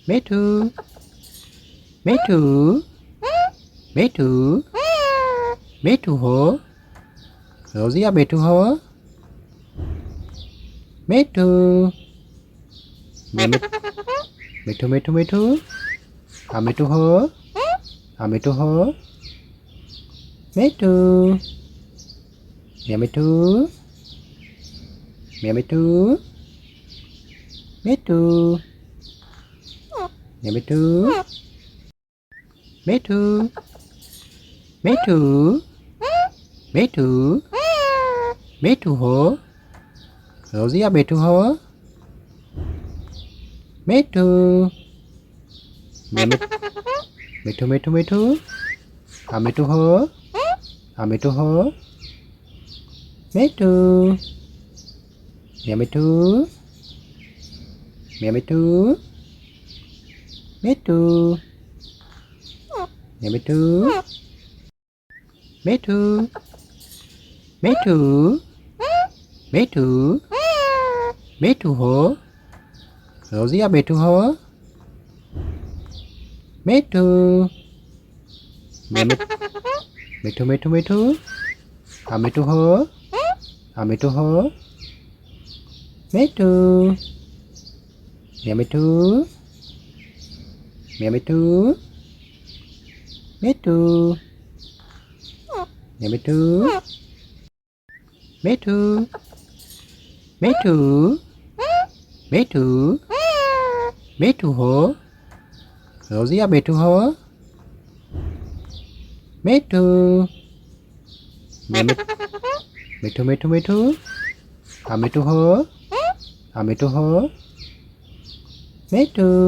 Metu, Metu, Metu, Metu hổ. Rosia Metu hổ. Metu, Metu, Metu, Metu. Metu hổ. Metu hổ. Metu, Metu, Metu, Metu, Metu, Metu, Metu, Metu, Metu hổ. Rosia Metu hổ. Metu, Metu, Metu, Metu. Metu hổ. Metu hổ. Metu, Metu, Metu, Metu, Metu, Metu, Metu, Metu, Metu hổ. Rosia Metu hổ. Metu, Metu, Metu, Metu. Metu hổ. Metu hổ. Metu, Metu, Metu, Metu, Metu, Metu, Metu, Metu, Metu hổ. Rosia Metu hổ. Metu, Metu, Metu, Metu. Metu hổ. Metu hổ. Metu.